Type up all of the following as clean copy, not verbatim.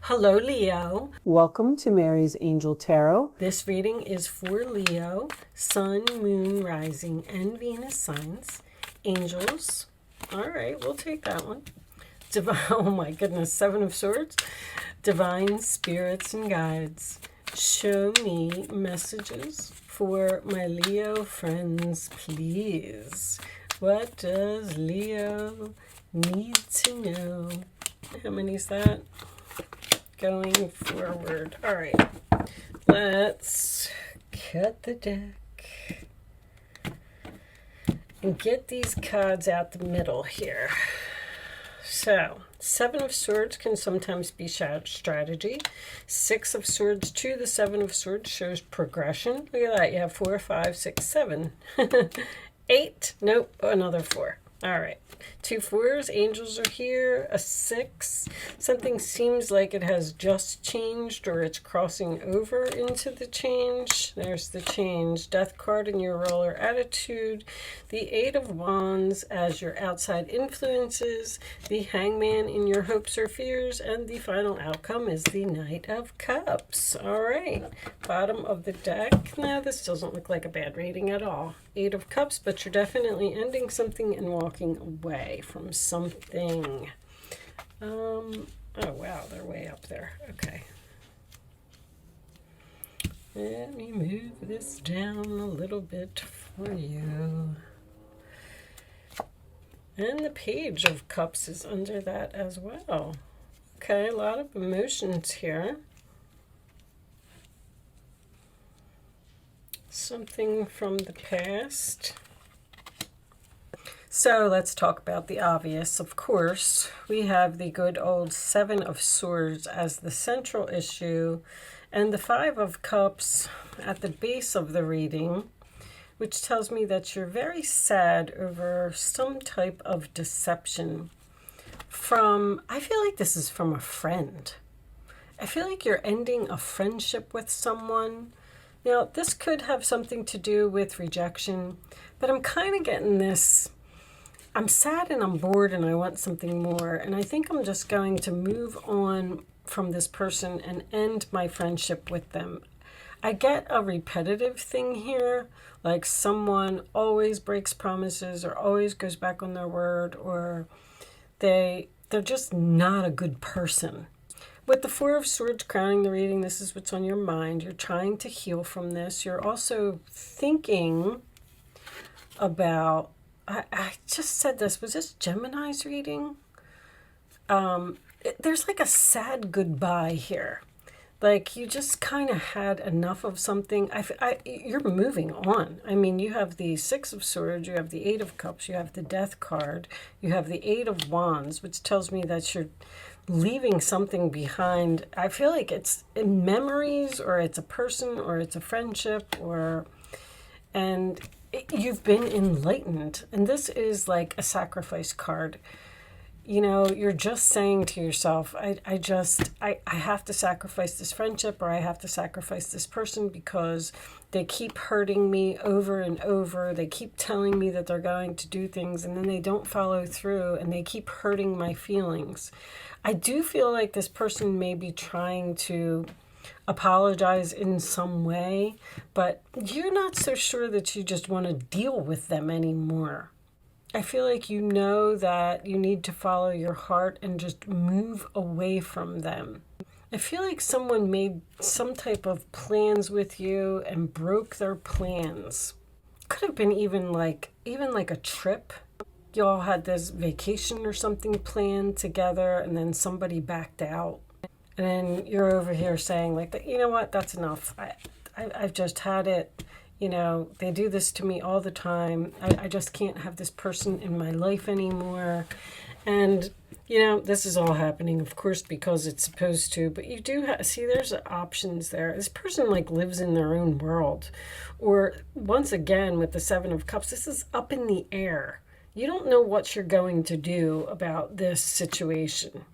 Hello, Leo. Welcome to Mary's Angel Tarot. This reading is for Leo, Sun, Moon, Rising, and Venus signs. Angels. All right, we'll take that one. Oh my goodness, Seven of Swords. Divine spirits and guides. Show me messages for my Leo friends, please. What does Leo need to know? How many is that? Going forward. All right, let's cut the deck and get these cards out the middle here. So, Seven of Swords can sometimes be strategy. Six of Swords to the Seven of Swords shows progression. Look at that. You have 4, 5, 6, 7. 8. Nope, another 4. All right. 2 4s. Angels are here. A 6. Something seems like it has just changed or it's crossing over into the change. There's the change. Death card in your roller attitude. The 8 of Wands as your outside influences. The Hangman in your hopes or fears. And the final outcome is the Knight of Cups. All right. Bottom of the deck. Now, this doesn't look like a bad reading at all. 8 of Cups, but you're definitely ending something and walking away from something. Oh wow, they're way up there. Okay. Let me move this down a little bit for you. And the Page of Cups is under that as well. Okay, a lot of emotions here. Something from the past. So let's talk about the obvious. Of course, we have the good old Seven of Swords as the central issue and the Five of Cups at the base of the reading, which tells me that you're very sad over some type of deception from, I feel like this is from a friend. I feel like you're ending a friendship with someone. Now, this could have something to do with rejection, but I'm kind of getting this, I'm sad and I'm bored and I want something more. And I think I'm just going to move on from this person and end my friendship with them. I get a repetitive thing here, like someone always breaks promises or always goes back on their word, or they're just not a good person. With the Four of Swords crowning the reading, this is what's on your mind. You're trying to heal from this. You're also thinking about, I just said this, was this Gemini's reading? There's like a sad goodbye here. Like you just kind of had enough of something. You're moving on. I mean, you have the Six of Swords, you have the Eight of Cups, you have the Death card, you have the Eight of Wands, which tells me that you're leaving something behind. I feel like it's in memories, or it's a person, or it's a friendship, and you've been enlightened. And this is like a sacrifice card. You know, you're just saying to yourself, I have to sacrifice this friendship, or I have to sacrifice this person because they keep hurting me over and over. They keep telling me that they're going to do things and then they don't follow through, and they keep hurting my feelings. I do feel like this person may be trying to apologize in some way, but you're not so sure that you just want to deal with them anymore. I feel like you know that you need to follow your heart and just move away from them. I feel like someone made some type of plans with you and broke their plans. Could have been even like a trip. You all had this vacation or something planned together, and then somebody backed out. And then you're over here saying like, you know what, that's enough. I've just had it. You know, they do this to me all the time. I just can't have this person in my life anymore. And, you know, this is all happening, of course, because it's supposed to. But you do see, there's options there. This person, like, lives in their own world. Or, once again, with the Seven of Cups, this is up in the air. You don't know what you're going to do about this situation.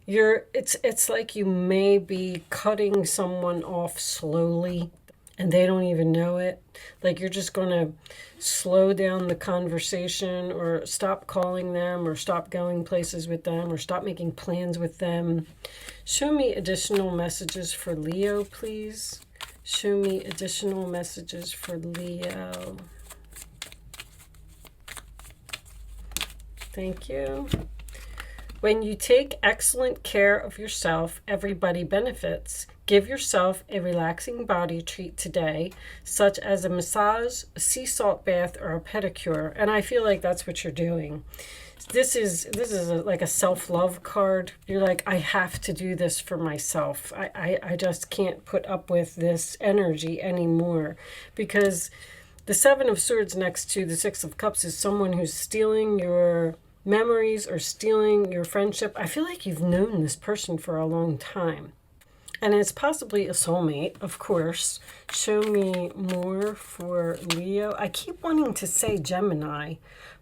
It's like you may be cutting someone off slowly. and they don't even know it. Like you're just going to slow down the conversation or stop calling them or stop going places with them or stop making plans with them. Show me additional messages for Leo, please. Show me additional messages for Leo. Thank you. When you take excellent care of yourself, everybody benefits. Give yourself a relaxing body treat today, such as a massage, a sea salt bath, or a pedicure. And I feel like that's what you're doing. This is like a self-love card. You're like, I have to do this for myself. I just can't put up with this energy anymore. Because the Seven of Swords next to the Six of Cups is someone who's stealing your memories or stealing your friendship. I feel like you've known this person for a long time. And it's possibly a soulmate, of course. Show me more for Leo. I keep wanting to say Gemini,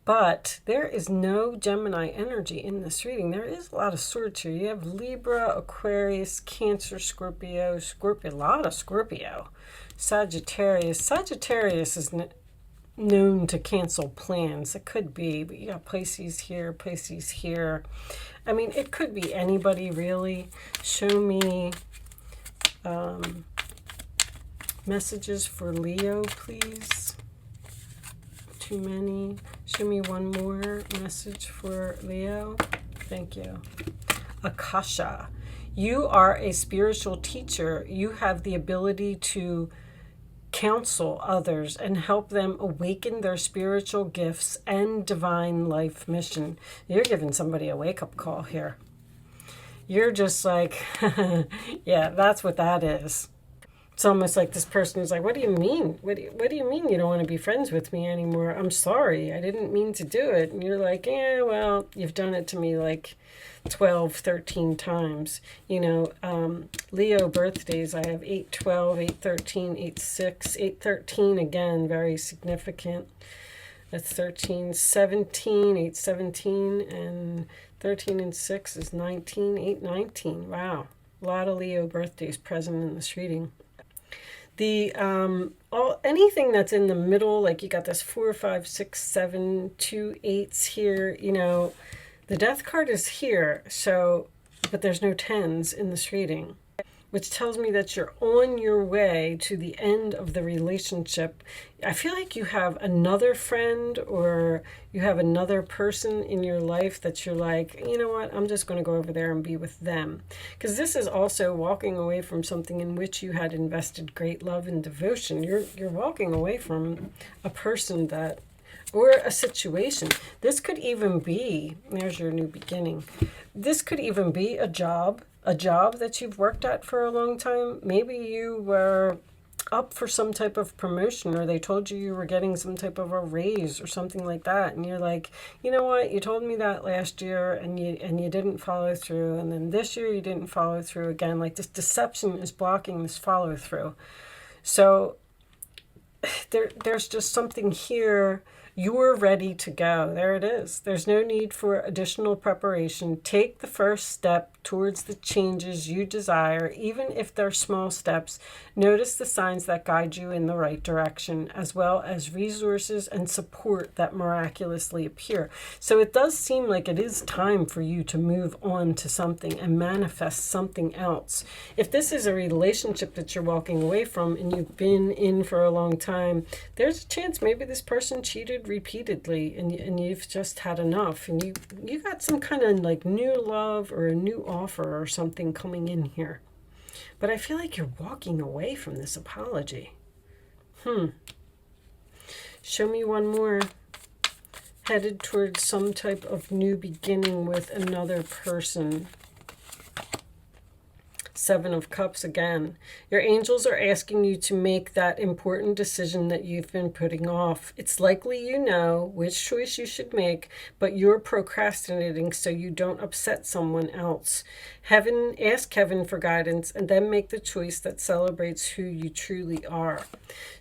but there is no Gemini energy in this reading. There is a lot of swords here. You have Libra, Aquarius, Cancer, Scorpio, a lot of Scorpio. Sagittarius. Sagittarius is known to cancel plans. It could be, but you got Pisces here, Pisces here. I mean, it could be anybody really. Show me messages for Leo, please. Too many. Show me one more message for Leo. Thank you. Akasha. You are a spiritual teacher. You have the ability to counsel others and help them awaken their spiritual gifts and divine life mission. You're giving somebody a wake-up call here. You're just like, yeah, that's what that is. It's almost like this person is like, what do you mean? What do you mean you don't want to be friends with me anymore? I'm sorry. I didn't mean to do it. And you're like, yeah, well, you've done it to me like 12, 13 times. You know, Leo birthdays, I have 8/12, 8/13, 8/6, 8/13 again, very significant. That's 13, 17, 8/17, and 13 and 6 is 19, 8/19. Wow. A lot of Leo birthdays present in this reading. The anything that's in the middle, like you got this 4, 5, 6, 7, 2 8s here, you know, the death card is here, so, but there's no 10s in this reading, which tells me that you're on your way to the end of the relationship. I feel like you have another friend or you have another person in your life that you're like, you know what, I'm just going to go over there and be with them. Because this is also walking away from something in which you had invested great love and devotion. You're walking away from a person that, or a situation. This could even be, there's your new beginning. This could even be a job that you've worked at for a long time. Maybe you were up for some type of promotion, or they told you you were getting some type of a raise or something like that, and you're like, you know what, you told me that last year and you didn't follow through, and then this year you didn't follow through again. Like, this deception is blocking this follow through. So there's just something here. You're ready to go. There it is. There's no need for additional preparation. Take the first step towards the changes you desire, even if they're small steps. Notice the signs that guide you in the right direction, as well as resources and support that miraculously appear. So it does seem like it is time for you to move on to something and manifest something else. If this is a relationship that you're walking away from and you've been in for a long time, there's a chance maybe this person cheated repeatedly and you've just had enough, and you got some kind of like new love or a new offer or something coming in here. But I feel like you're walking away from this apology. Show me one more. Headed towards some type of new beginning with another person. Seven of Cups again. Your angels are asking you to make that important decision that you've been putting off. It's likely you know which choice you should make, but you're procrastinating so you don't upset someone else. Ask heaven for guidance and then make the choice that celebrates who you truly are.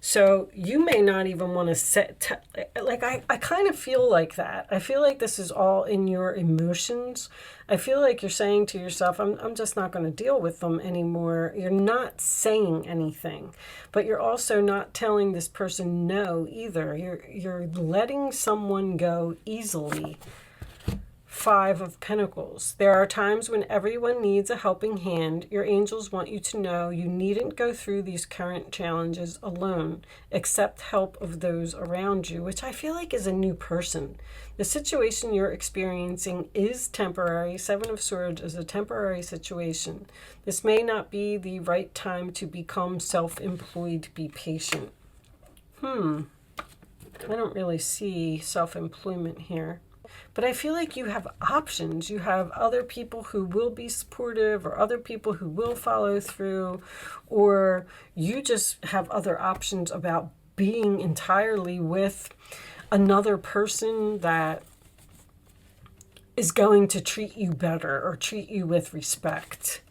So you may not even want to set, I kind of feel like that. I feel like this is all in your emotions. I feel like you're saying to yourself, I'm just not going to deal with them them anymore. You're not saying anything, but you're also not telling this person no either. You're letting someone go easily. Five of Pentacles. There are times when everyone needs a helping hand. Your angels want you to know you needn't go through these current challenges alone. Accept help of those around you, which I feel like is a new person. The situation you're experiencing is temporary. Seven of Swords is a temporary situation. This may not be the right time to become self-employed. Be patient. I don't really see self-employment here. But I feel like you have options. You have other people who will be supportive, or other people who will follow through, or you just have other options about being entirely with another person that is going to treat you better or treat you with respect.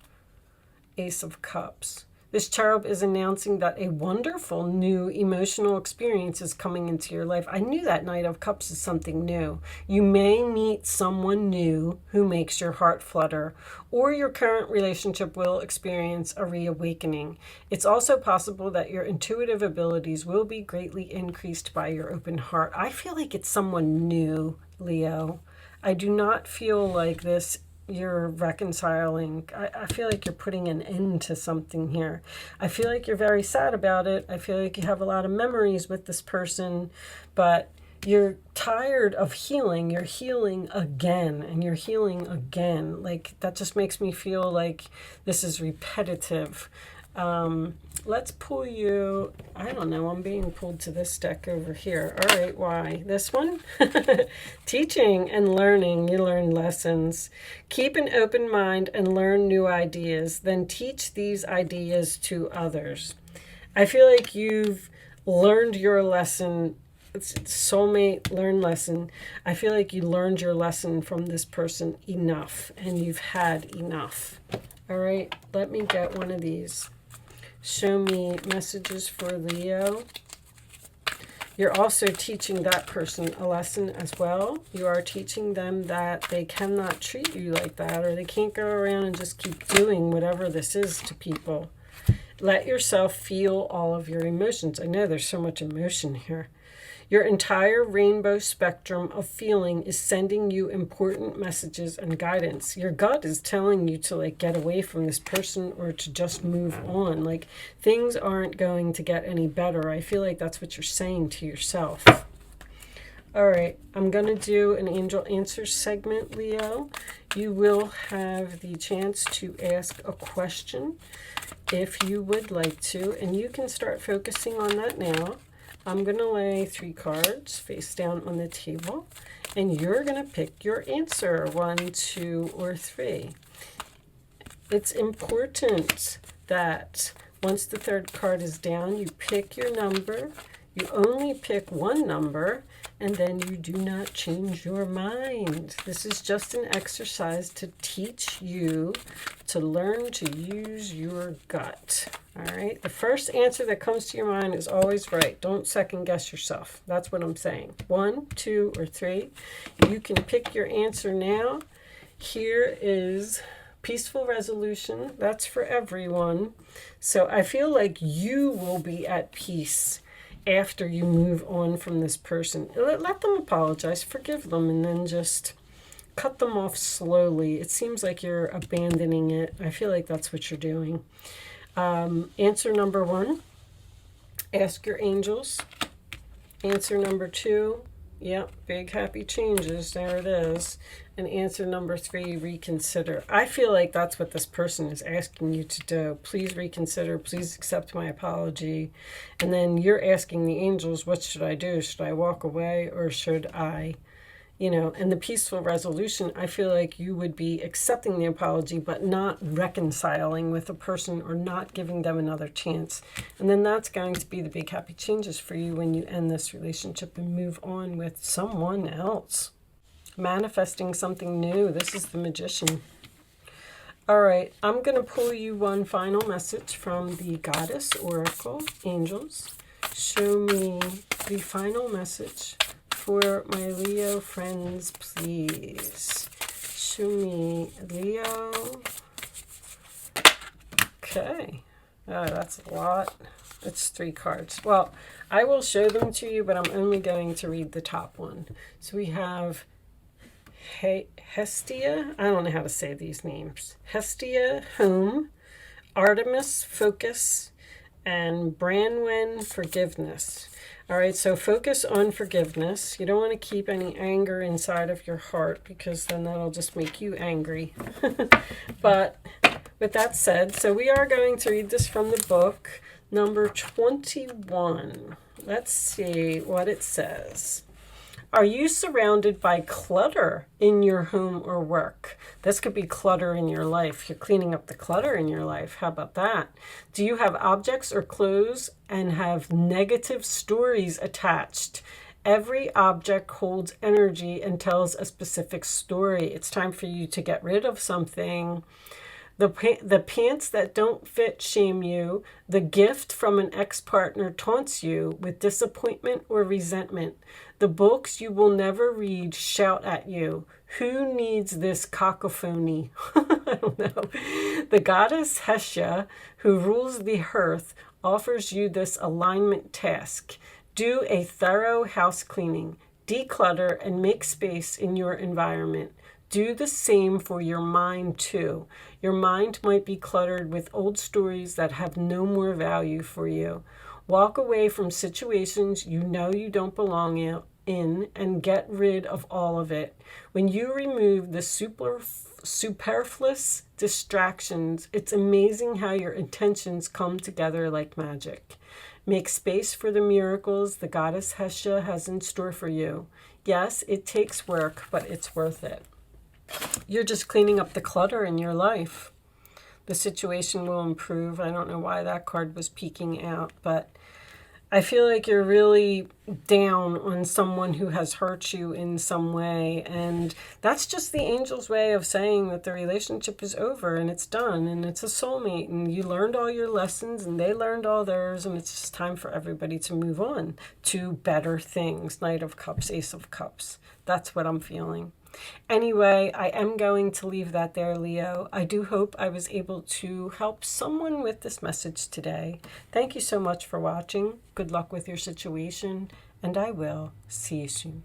Ace of Cups. This cherub is announcing that a wonderful new emotional experience is coming into your life. I knew that Knight of Cups is something new. You may meet someone new who makes your heart flutter, or your current relationship will experience a reawakening. It's also possible that your intuitive abilities will be greatly increased by your open heart. I feel like it's someone new, Leo. I do not feel like this you're reconciling. I feel like you're putting an end to something here. I feel like you're very sad about it. I feel like you have a lot of memories with this person, but you're tired of healing. You're healing again, and you're healing again. Like, that just makes me feel like this is repetitive. Let's pull you, I don't know, I'm being pulled to this deck over here. All right, why? This one? Teaching and learning. You learn lessons. Keep an open mind and learn new ideas. Then teach these ideas to others. I feel like you've learned your lesson. It's soulmate, learn lesson. I feel like you learned your lesson from this person enough, and you've had enough. All right, let me get one of these. Show me messages for Leo. You're also teaching that person a lesson as well. You are teaching them that they cannot treat you like that, or they can't go around and just keep doing whatever this is to people. Let yourself feel all of your emotions. I know there's so much emotion here. Your entire rainbow spectrum of feeling is sending you important messages and guidance. Your gut is telling you to get away from this person, or to just move on. Like, things aren't going to get any better. I feel like that's what you're saying to yourself. All right, I'm going to do an angel answer segment, Leo. You will have the chance to ask a question if you would like to, and you can start focusing on that now. I'm going to lay 3 cards face down on the table, and you're going to pick your answer, 1, 2, or 3. It's important that once the 3rd card is down, you pick your number. You only pick one number, and then you do not change your mind. This is just an exercise to teach you to learn to use your gut. All right, the first answer that comes to your mind is always right. Don't second guess yourself. That's what I'm saying. 1, 2, or 3. You can pick your answer now. Here is peaceful resolution. That's for everyone. So I feel like you will be at peace after you move on from this person. Let them apologize, forgive them, and then just cut them off slowly. It seems like you're abandoning it. I feel like that's what you're doing. Answer number 1, ask your angels. Answer number 2, yep, big happy changes, there it is. And answer number 3, reconsider. I feel like that's what this person is asking you to do. Please reconsider, please accept my apology. And then you're asking the angels, what should I do? Should I walk away, or should I, and the peaceful resolution, I feel like you would be accepting the apology, but not reconciling with a person, or not giving them another chance. And then that's going to be the big happy changes for you when you end this relationship and move on with someone else. Manifesting something new. This is the Magician. All right, I'm going to pull you one final message from the Goddess Oracle, Angels. Show me the final message for my Leo friends, please. Show me Leo. Okay. Oh, that's a lot. It's 3 cards. Well, I will show them to you, but I'm only going to read the top one. So we have Hestia. I don't know how to say these names. Hestia, Home, Artemis, Focus, and Branwen, Forgiveness. All right, so focus on forgiveness. You don't want to keep any anger inside of your heart because then that'll just make you angry. But with that said, so we are going to read this from the book, number 21. Let's see what it says. Are you surrounded by clutter in your home or work? This could be clutter in your life. You're cleaning up the clutter in your life. How about that? Do you have objects or clothes and have negative stories attached? Every object holds energy and tells a specific story. It's time for you to get rid of something. The pants that don't fit shame you. The gift from an ex-partner taunts you with disappointment or resentment. The books you will never read shout at you. Who needs this cacophony? I don't know. The goddess Hestia, who rules the earth, offers you this alignment task. Do a thorough house cleaning. Declutter and make space in your environment. Do the same for your mind too. Your mind might be cluttered with old stories that have no more value for you. Walk away from situations you know you don't belong in and get rid of all of it. When you remove the superfluous distractions, it's amazing how your intentions come together like magic. Make space for the miracles the goddess Hestia has in store for you. Yes, it takes work, but it's worth it. You're just cleaning up the clutter in your life. The situation will improve. I don't know why that card was peeking out, but I feel like you're really down on someone who has hurt you in some way. And that's just the angel's way of saying that the relationship is over and it's done and it's a soulmate and you learned all your lessons and they learned all theirs and it's just time for everybody to move on to better things. Knight of Cups, Ace of Cups. That's what I'm feeling. Anyway, I am going to leave that there, Leo. I do hope I was able to help someone with this message today. Thank you so much for watching. Good luck with your situation, and I will see you soon.